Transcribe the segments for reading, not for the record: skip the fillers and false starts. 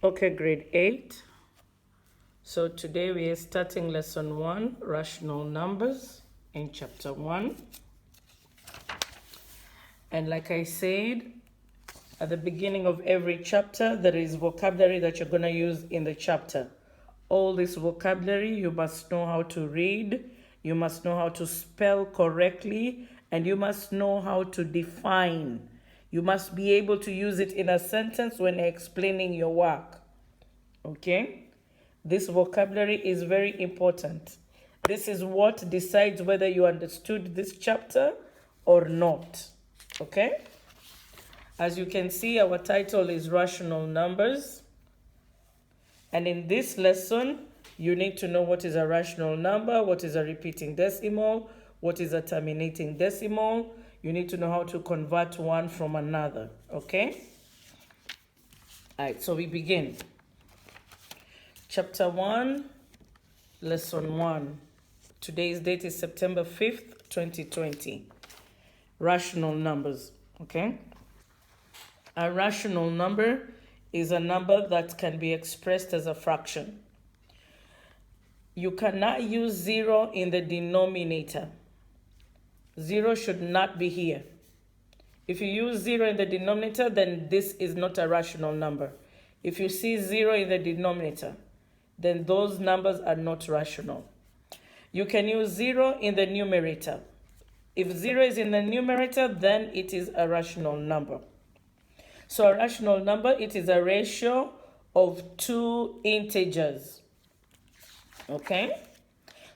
Okay, grade 8. So today we are starting lesson 1, rational numbers, in chapter 1. And like I said, at the beginning of every chapter, there is vocabulary that you're going to use in the chapter. All this vocabulary, you must know how to read, you must know how to spell correctly, and you must know how to define. You must be able to use it in a sentence when explaining your work. Okay? This vocabulary is very important. This is what decides whether you understood this chapter or not. Okay? As you can see, our title is Rational Numbers. And in this lesson, you need to know what is a rational number, what is a repeating decimal, what is a terminating decimal. You need to know how to convert one from another. Okay? All right, so we begin. Chapter 1, Lesson 1. Today's date is September 5th, 2020. Rational numbers, okay? A rational number is a number that can be expressed as a fraction. You cannot use 0 in the denominator. 0 should not be here. If you use 0 in the denominator, then this is not a rational number. If you see 0 in the denominator, then those numbers are not rational. You can use 0 in the numerator. If 0 is in the numerator, then it is a rational number. So a rational number, it is a ratio of two integers. Okay?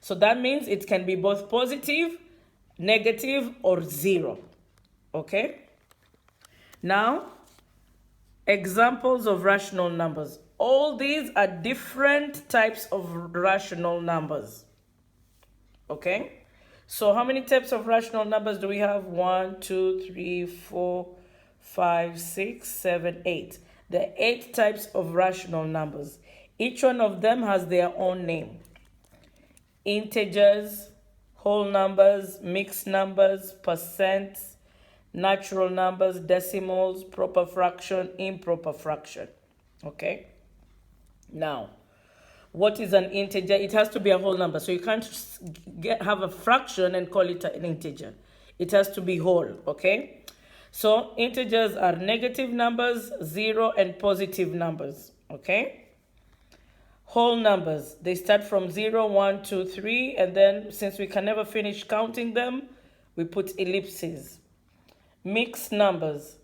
So that means it can be both positive, negative, or 0. Okay? Now, examples of rational numbers. All these are different types of rational numbers. Okay? So how many types of rational numbers do we have? 1, 2, 3, 4, 5, 6, 7, 8. There are 8 types of rational numbers. Each one of them has their own name. Integers, whole numbers, mixed numbers, percents, natural numbers, decimals, proper fraction, improper fraction. Okay? Now, what is an integer? It has to be a whole number. So you can't have a fraction and call it an integer. It has to be whole, okay? So integers are negative numbers, 0, and positive numbers, okay? Whole numbers, they start from 0, 1, 2, 3, and then since we can never finish counting them, we put ellipses. Mixed numbers,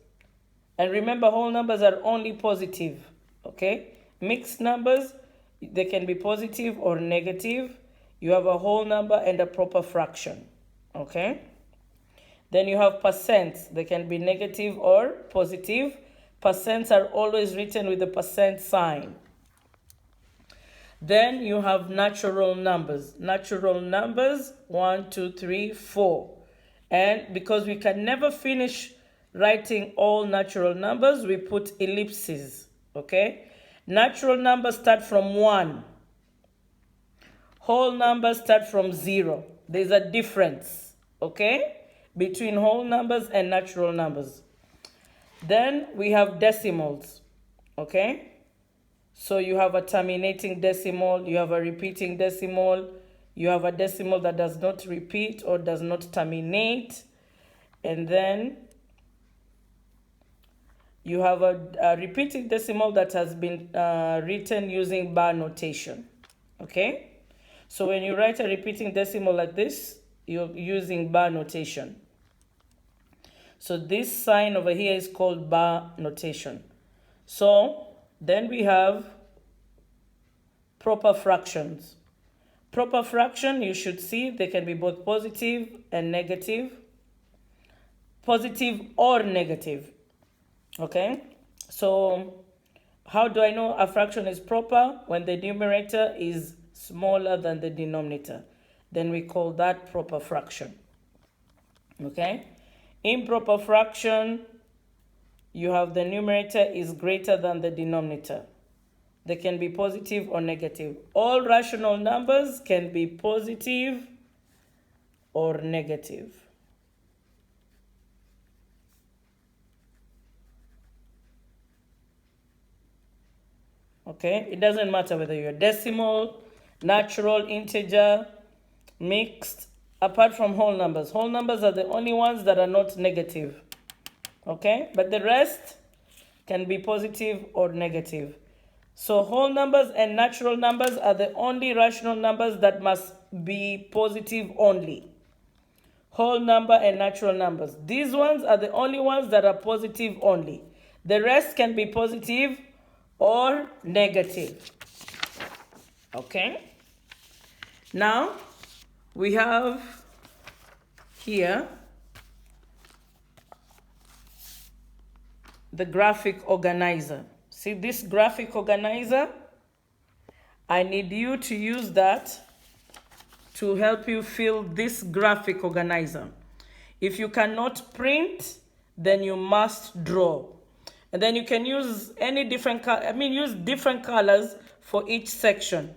and remember whole numbers are only positive, okay? Mixed numbers, they can be positive or negative. You have a whole number and a proper fraction, okay? Then you have percents. They can be negative or positive. Percents are always written with the percent sign. Then you have natural numbers. Natural numbers, 1, 2, 3, 4. And because we can never finish writing all natural numbers, we put ellipses, okay? Natural numbers start from 1. Whole numbers start from 0. There's a difference, okay, between whole numbers and natural numbers. Then we have decimals, okay? So you have a terminating decimal, you have a repeating decimal, you have a decimal that does not repeat or does not terminate, and then you have a repeating decimal that has been written using bar notation, okay? So when you write a repeating decimal like this, you're using bar notation. So this sign over here is called bar notation. So then we have proper fractions. Proper fraction, you should see they can be both positive and negative. Positive or negative. Okay, so how do I know a fraction is proper? When the numerator is smaller than the denominator, then we call that proper fraction. Okay, improper fraction, you have the numerator is greater than the denominator. They can be positive or negative. All rational numbers can be positive or negative. Okay, it doesn't matter whether you're decimal, natural, integer, mixed, apart from whole numbers. Whole numbers are the only ones that are not negative. Okay, but the rest can be positive or negative. So whole numbers and natural numbers are the only rational numbers that must be positive only. Whole number and natural numbers. These ones are the only ones that are positive only. The rest can be positive or negative. Okay? Now, we have here the graphic organizer. See this graphic organizer? I need you to use that to help you fill this graphic organizer. If you cannot print, then you must draw. And then you can use any different use different colors for each section.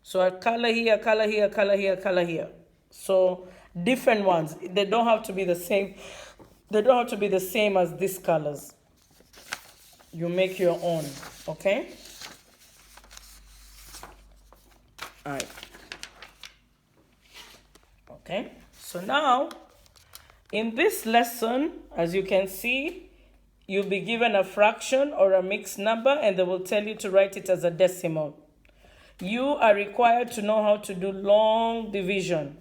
So a color here, color here, color here, color here. So different ones. They don't have to be the same. They don't have to be the same as these colors. You make your own, okay? All right. Okay, so now in this lesson, as you can see, you'll be given a fraction or a mixed number and they will tell you to write it as a decimal. You are required to know how to do long division.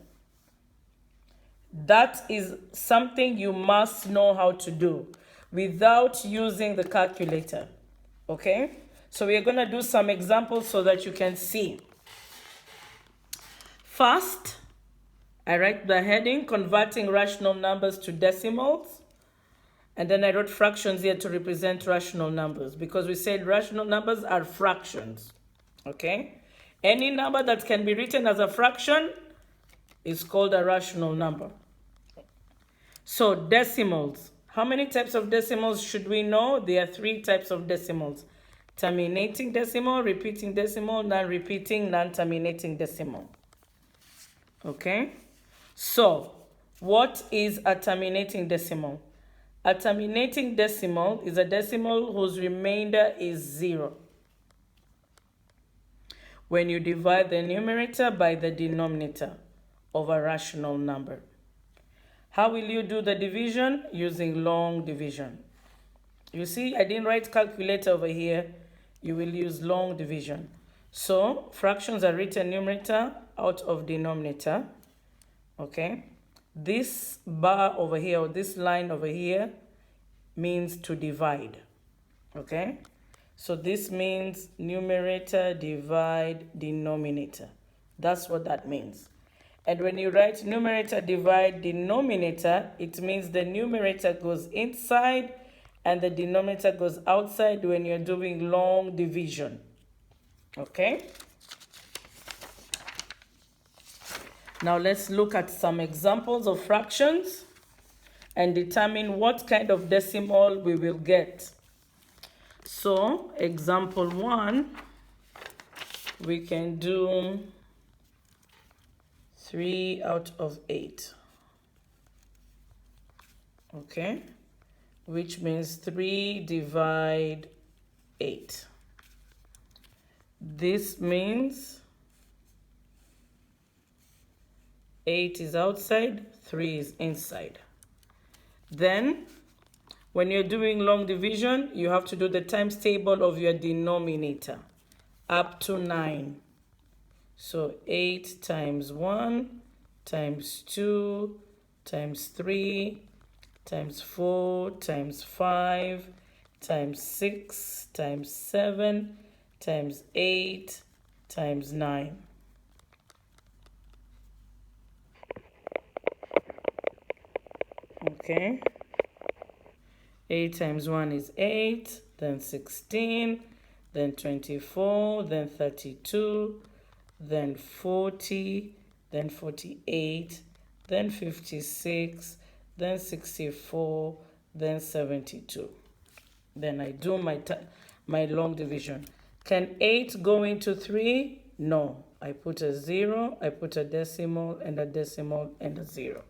That is something you must know how to do without using the calculator. Okay, so we are going to do some examples so that you can see. First, I write the heading, converting rational numbers to decimals. And then I wrote fractions here to represent rational numbers because we said rational numbers are fractions. Okay? Any number that can be written as a fraction is called a rational number. So decimals. How many types of decimals should we know? There are 3 types of decimals. Terminating decimal, repeating decimal, non-repeating, non-terminating decimal. Okay? So, what is a terminating decimal? A terminating decimal is a decimal whose remainder is 0. When you divide the numerator by the denominator of a rational number. How will you do the division? Using long division. You see, I didn't write calculator over here. You will use long division. So, fractions are written numerator out of denominator. Okay, this bar over here or this line over here means to divide. Okay, so this means numerator divide denominator. That's what that means. And when you write numerator divide denominator, it means the numerator goes inside and the denominator goes outside when you're doing long division. Okay. Now let's look at some examples of fractions and determine what kind of decimal we will get. So, example 1, we can do 3 out of 8. Okay, which means 3 divide 8. This means 8 is outside, 3 is inside. Then, when you're doing long division, you have to do the times table of your denominator up to 9. So 8 times 1 times 2 times 3 times 4 times 5 times 6 times 7 times 8 times 9. Okay, 8 times 1 is 8, then 16, then 24, then 32, then 40, then 48, then 56, then 64, then 72. Then I do my long division. Can 8 go into 3? No. I put a 0, I put a decimal, and a decimal, and a 0.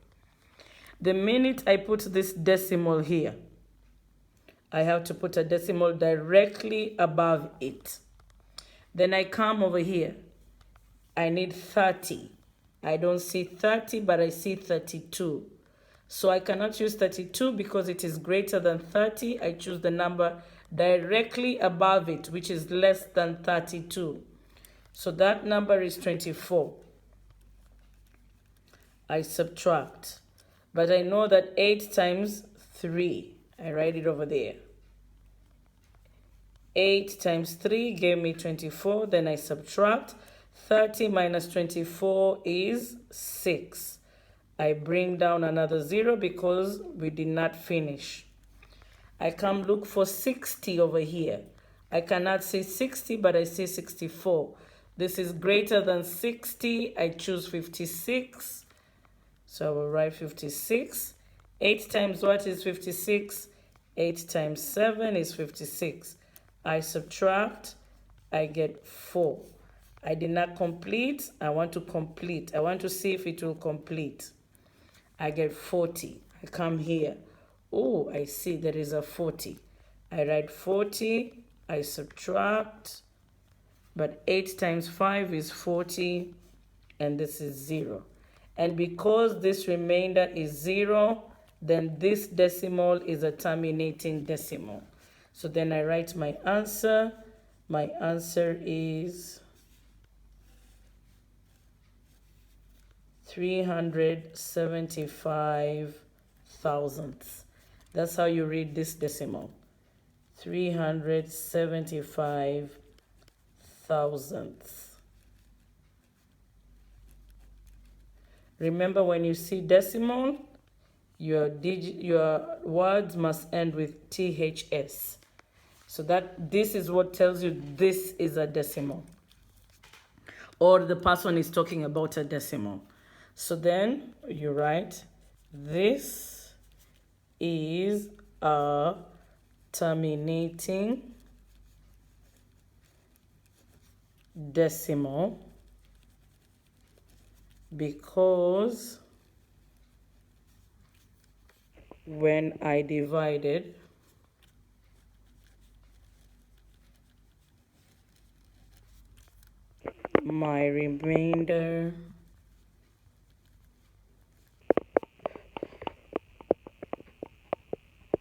The minute I put this decimal here, I have to put a decimal directly above it. Then I come over here. I need 30. I don't see 30, but I see 32. So I cannot use 32 because it is greater than 30. I choose the number directly above it, which is less than 32. So that number is 24. I subtract. But I know that 8 times 3, I write it over there. 8 times 3 gave me 24. Then I subtract. 30 minus 24 is 6. I bring down another 0 because we did not finish. I come look for 60 over here. I cannot see 60, but I see 64. This is greater than 60. I choose 56. So I will write 56. 8 times what is 56? 8 times 7 is 56. I subtract. I get 4. I did not complete. I want to complete. I want to see if it will complete. I get 40. I come here. Oh, I see there is a 40. I write 40. I subtract. But 8 times 5 is 40. And this is 0. And because this remainder is 0, then this decimal is a terminating decimal. So then I write my answer. My answer is 375 thousandths. That's how you read this decimal. 375 thousandths. Remember, when you see decimal, your words must end with THS. So this is what tells you this is a decimal. Or the person is talking about a decimal. So then you write, this is a terminating decimal because when I divided my remainder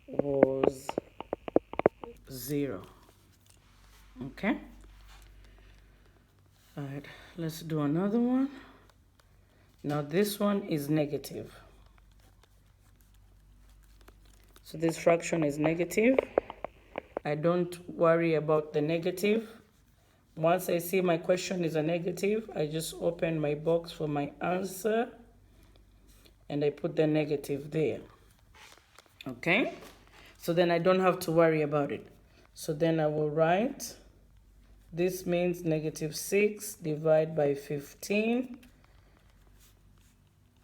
was 0. Okay. All right, let's do another one. Now this one is negative. So this fraction is negative. I don't worry about the negative. Once I see my question is a negative, I just open my box for my answer and I put the negative there. Okay? So then I don't have to worry about it. So then I will write, this means negative 6 divided by 15.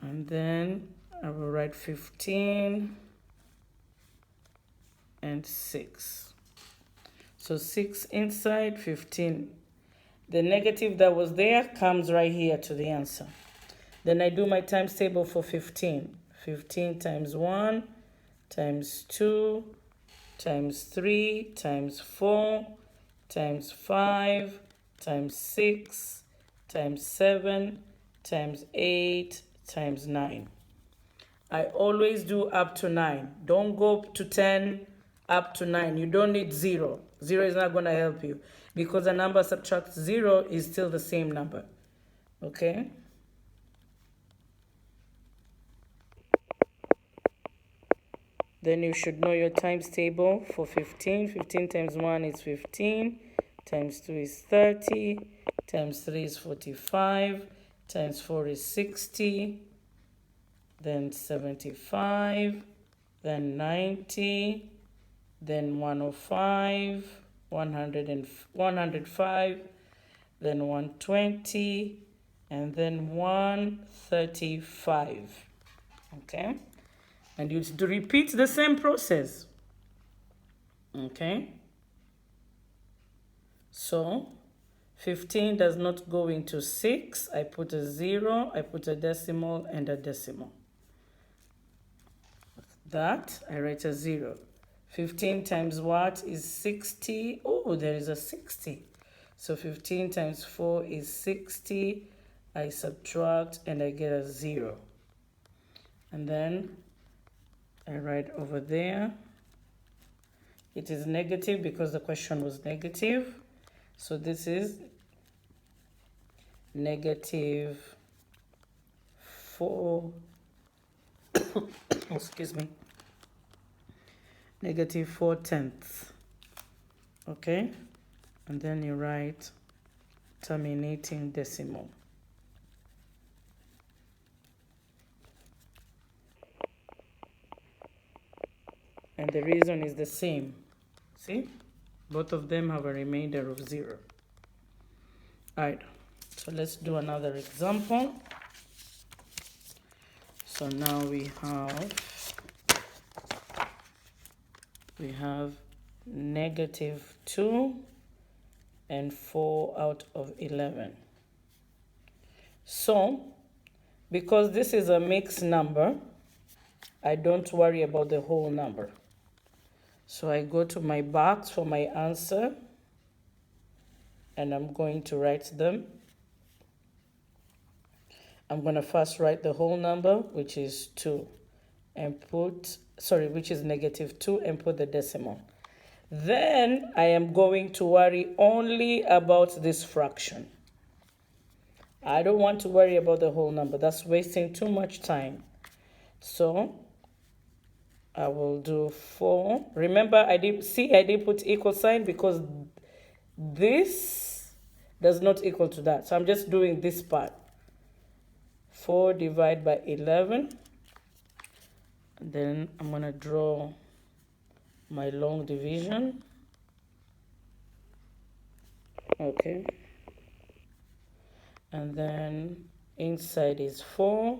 And then I will write 15 and 6. So 6 inside, 15. The negative that was there comes right here to the answer. Then I do my times table for 15. 15 times 1, times 2, times 3, times 4, times 5, times 6, times 7, times 8, times 9. I always do up to 9. Don't go to 10, up to 9. You don't need 0. 0 is not going to help you because a number subtracts 0 is still the same number. Okay? Then you should know your times table for 15. 15 times 1 is 15, times 2 is 30, times 3 is 45, times 4 is 60, then 75, then 90, then 105, 105, then 120, and then 135. Okay? And you to repeat the same process. Okay? So 15 does not go into 6. I put a 0, I put a decimal and a decimal. That, I write a 0. 15 times what is 60? Oh, there is a 60. So 15 times 4 is 60. I subtract and I get a 0. And then I write over there. It is negative because the question was negative. So this is negative 4, excuse me, negative 4/10. Okay? And then you write terminating decimal. And the reason is the same. See? Both of them have a remainder of 0. Alright, so let's do another example. So now we have negative 2 and 4 out of 11. So, because this is a mixed number, I don't worry about the whole number. So I go to my box for my answer, and I'm going to write them. I'm going to first write the whole number, which is 2, and which is negative 2, and put the decimal. Then I am going to worry only about this fraction. I don't want to worry about the whole number. That's wasting too much time. So I will do 4. Remember, I did put equal sign because this does not equal to that. So I'm just doing this part. 4 divided by 11. And then I'm going to draw my long division. Okay. And then inside is 4.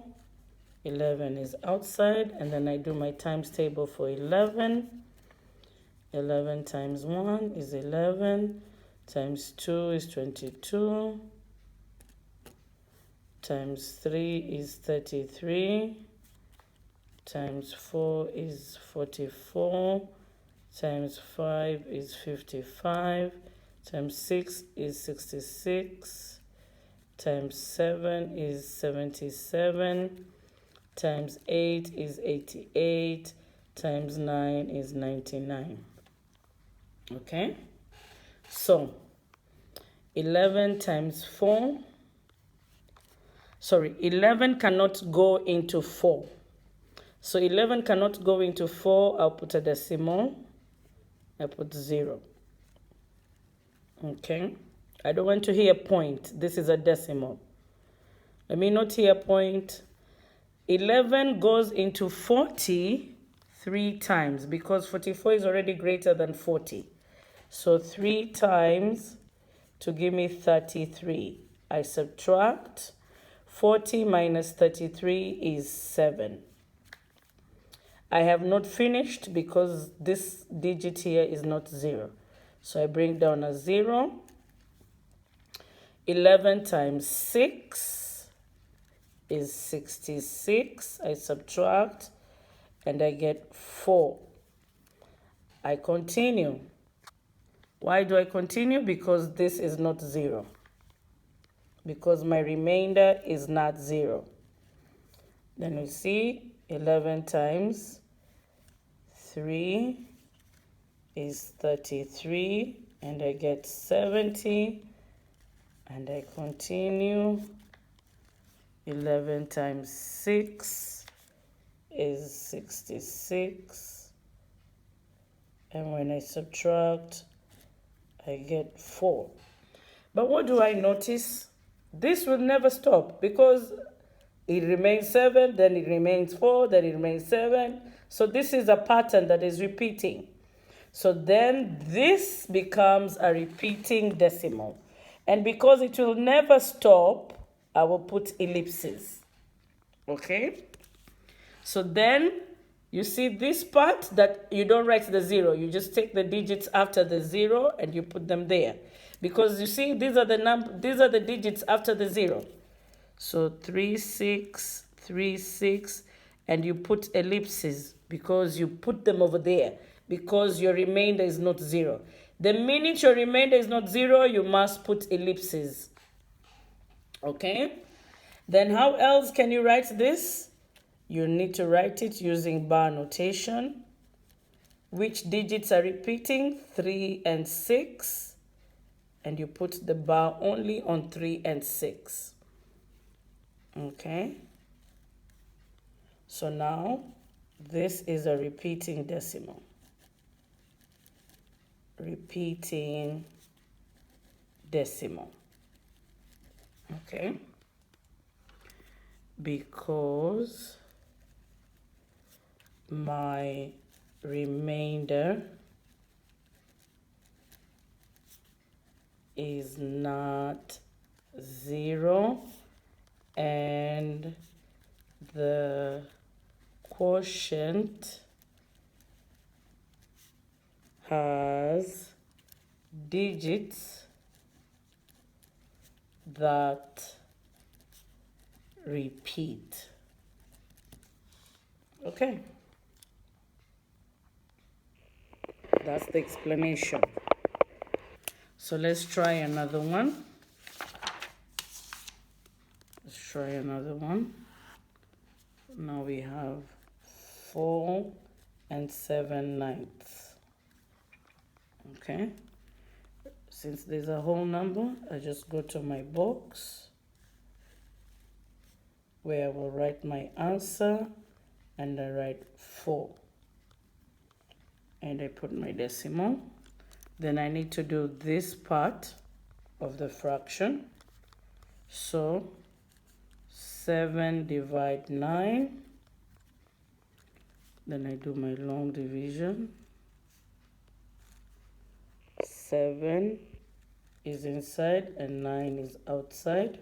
11 is outside, and then I do my times table for 11. 11 times 1 is 11, times 2 is 22, times 3 is 33, times 4 is 44, times 5 is 55, times 6 is 66, times 7 is 77, times 8 is 88, times 9 is 99. Okay? So, 11 times 4. 11 cannot go into 4. So 11 cannot go into 4. I'll put a decimal. I put 0. Okay? I don't want to hear point. This is a decimal. Let me not hear point. 11 goes into 40 3 times because 44 is already greater than 40. So 3 times to give me 33. I subtract. 40 minus 33 is 7. I have not finished because this digit here is not 0. So I bring down a 0. 11 times 6 is 66. I subtract and I get 4. I continue. Why do I continue? Because this is not 0. Because my remainder is not 0. Then we see 11 times 3 is 33, and I get 70, and I continue. 11 times 6 is 66, and when I subtract, I get 4. But what do I notice? This will never stop because it remains 7, then it remains 4, then it remains 7. So this is a pattern that is repeating. So then this becomes a repeating decimal. And because it will never stop, I will put ellipses. Okay? So then you see this part that you don't write the 0. You just take the digits after the 0 and you put them there. Because you see these are the digits after the 0. So 3, 6, 3, 6, and you put ellipses because you put them over there because your remainder is not 0. The minute your remainder is not 0, you must put ellipses. Okay? Then how else can you write this? You need to write it using bar notation. Which digits are repeating? 3 and 6. And you put the bar only on 3 and 6. Okay? So now, this is a repeating decimal. Repeating decimal. Okay? Because my remainder is not 0 and the quotient has digits that repeat. Okay. That's the explanation. So let's try another one. Let's try another one. Now we have 4 and 7/9. Okay. Since there's a whole number, I just go to my box where I will write my answer and I write 4. And I put my decimal. Then I need to do this part of the fraction. So 7 divide 9. Then I do my long division. 7 is inside and 9 is outside.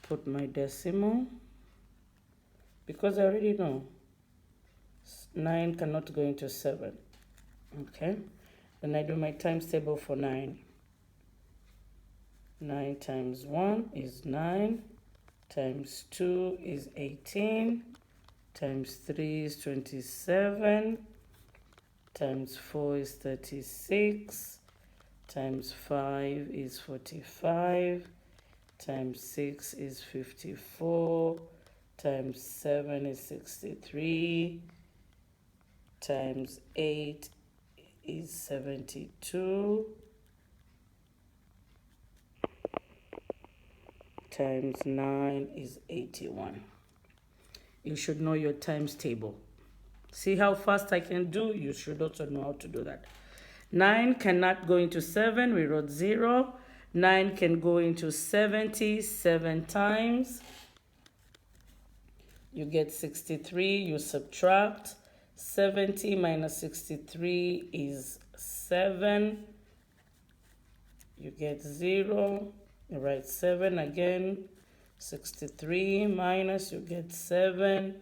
Put my decimal. Because I already know 9 cannot go into 7. Okay. Then I do my times table for 9. 9 times 1 is 9. Times 2 is 18. Times 3 is 27. Times 4 is 36. Times 5 is 45. Times 6 is 54. Times 7 is 63. Times 8 is 72. Times 9 is 81. You should know your times table. See how fast I can do? You should also know how to do that. 9 cannot go into 7. We wrote 0. 9 can go into 70 7 times. You get 63. You subtract. 70 minus 63 is 7. You get 0. You write 7 again. 63 minus, you get 7.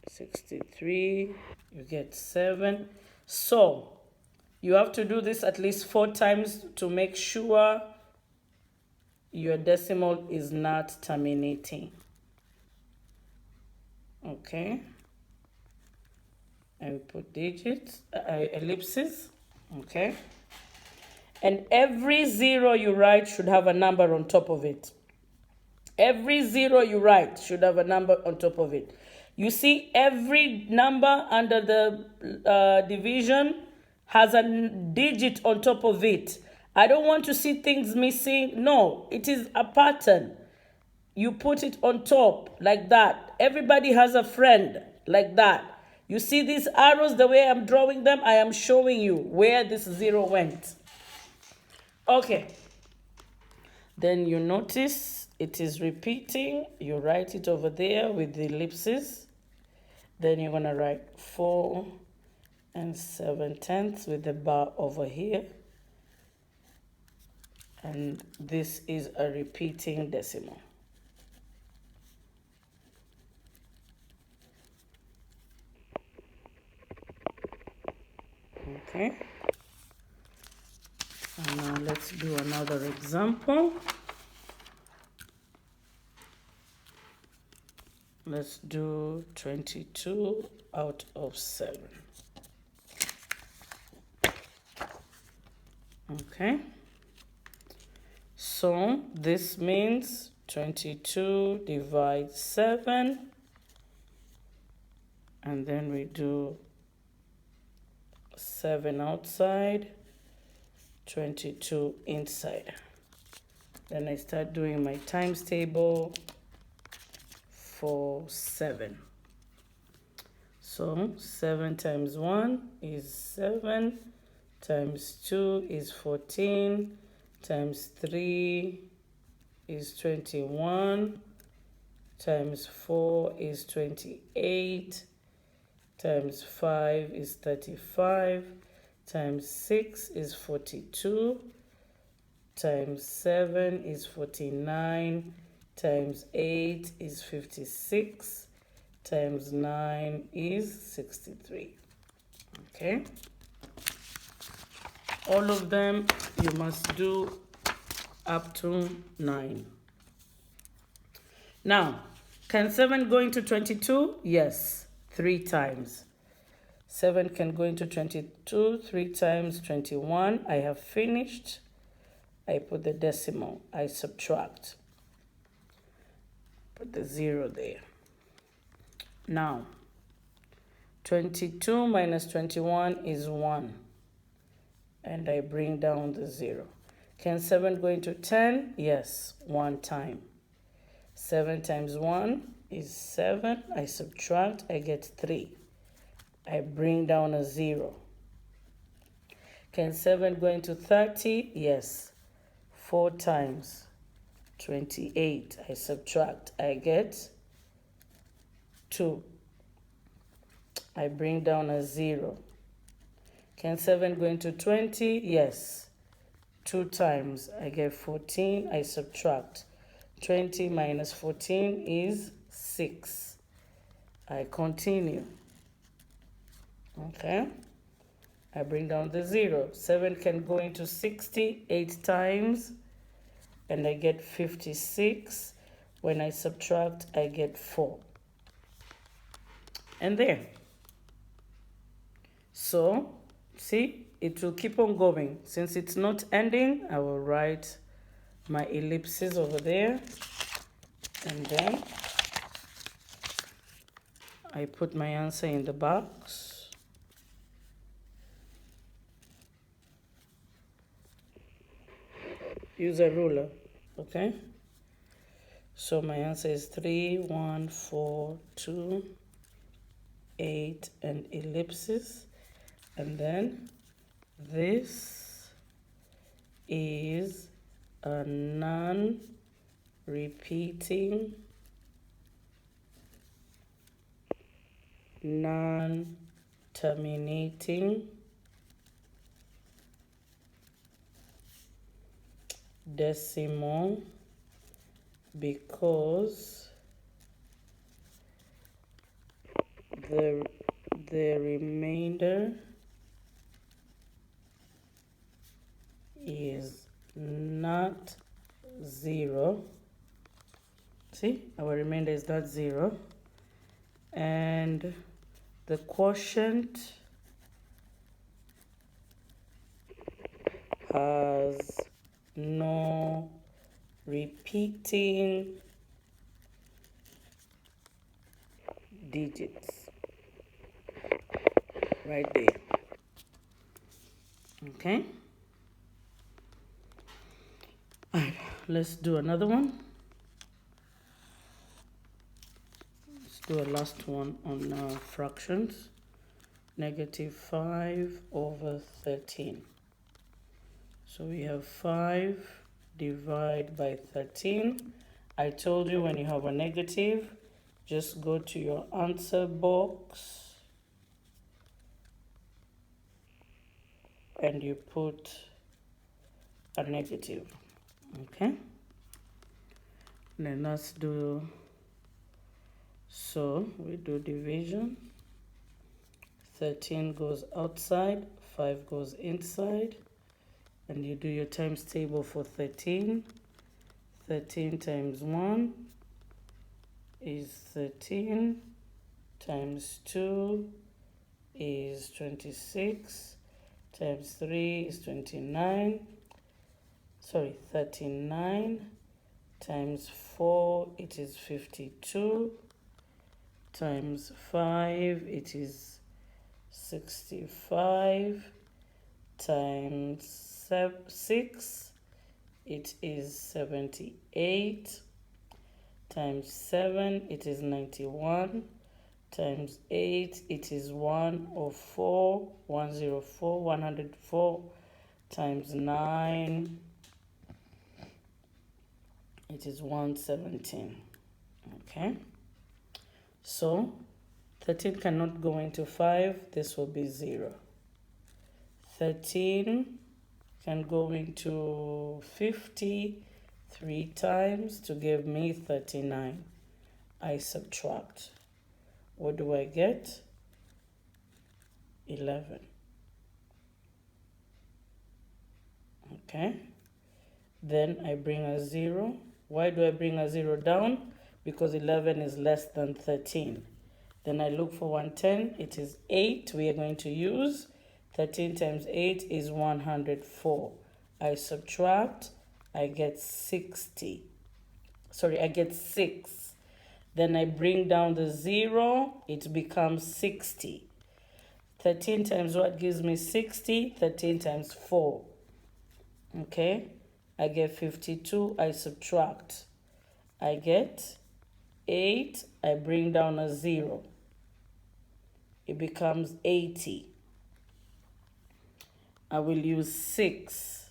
63, you get 7. So, you have to do this at least 4 times to make sure your decimal is not terminating. Okay. And put digits, ellipses. Okay. And every 0 you write should have a number on top of it. Every 0 you write should have a number on top of it. You see, every number under the division has a digit on top of it. I don't want to see things missing. No, it is a pattern. You put it on top like that. Everybody has a friend like that. You see these arrows, the way I'm drawing them, I am showing you where this 0 went. Okay. Then you notice it is repeating. You write it over there with the ellipses. Then you're going to write 4 and 7/10 with the bar over here. And this is a repeating decimal. Okay. And now let's do another example. let's do 22 out of 7. Okay. So this means 22 divides 7. And then we do 7 outside, 22 inside. Then I start doing my times table for 7. So 7 times 1 is 7, times 2 is 14, times 3 is 21, times 4 is 28, times 5 is 35, times 6 is 42, times 7 is 49, times 8 is 56, times 9 is 63. Okay? All of them you must do up to 9. Now, can 7 go into 22? Yes, 3 times. 7 can go into 22, 3 times 21. I have finished. I put the decimal. I subtract. Put the 0 there. Now, 22 minus 21 is 1. And I bring down the 0. Can 7 go into 10? Yes, 1 time. 7 times 1 is 7. I subtract, I get 3. I bring down a 0. Can 7 go into 30? Yes. 4 times 28. I subtract, I get 2. I bring down a 0. Can 7 go into 20? Yes. 2 times, I get 14. I subtract. 20 minus 14 is 6. I continue. Okay. I bring down the 0. 7 can go into 60 8 times. And I get 56. When I subtract, I get 4. And there. So, see, it will keep on going. Since it's not ending, I will write my ellipses over there. And then I put my answer in the box. Use a ruler, okay? So my answer is 3, 1, 4, 2, 8, and ellipses. And then this is a non-repeating, non-terminating decimal because the remainder is not 0. See, our remainder is not 0. And the quotient has no repeating digits. Right there. Okay. All right, let's do another one. Let's do a last one on fractions. -5/13. So we have 5 divided by 13. I told you when you have a negative, just go to your answer box and you put a negative. Okay. Then let's do, so we do division. 13 goes outside, 5 goes inside, and you do your times table for 13. 13 times 1 is 13 times 2 is 26 times 3 is 39. Sorry, 39 times 4 it is 52 times 5 it is 65 times 6 it is 78 times 7 it is 91 times 8 it is 104 104 times 9 it is 117. Okay, so 13 cannot go into 5, this will be 0. 13 can go into 50 3 times to give me 39. I subtract. What do I get? 11. Okay, then I bring a 0. Why do I bring a 0 down? Because 11 is less than 13. Then I look for 110. It is 8 we are going to use. 13 times 8 is 104. I subtract. I get 60. Sorry, I get 6. Then I bring down the 0. It becomes 60. 13 times what gives me 60? 13 times 4. Okay, I get 52. I subtract. I get 8. I bring down a 0. It becomes 80. I will use 6.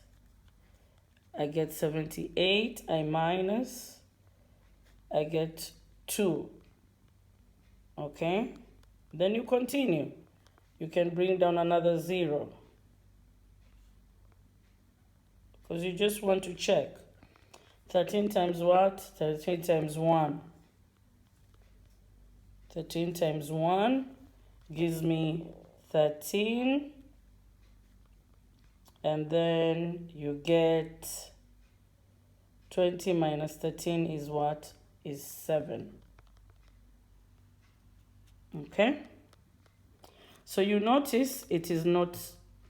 I get 78. I minus. I get 2. Okay, then you continue. You can bring down another 0. Because you just want to check. 13 times what? 13 times 1. 13 times 1 gives me 13. And then you get 20 minus 13 is what? Is 7. Okay? So you notice it is not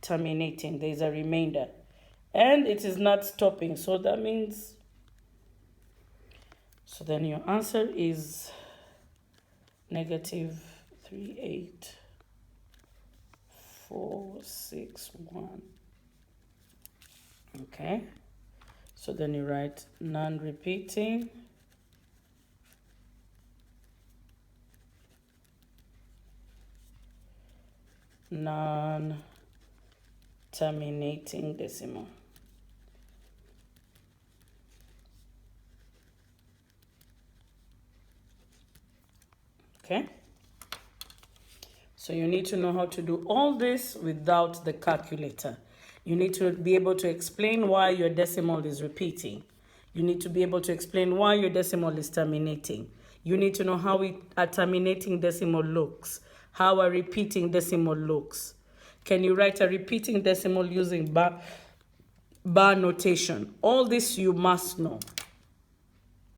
terminating. There is a remainder. And it is not stopping. So that means, so then your answer is negative 38461. Okay. So then you write non-repeating. Non-terminating decimal. Okay, so you need to know how to do all this without the calculator. You need to be able to explain why your decimal is repeating. You need to be able to explain why your decimal is terminating. You need to know how a terminating decimal looks, how a repeating decimal looks. Can you write a repeating decimal using bar notation? All this you must know.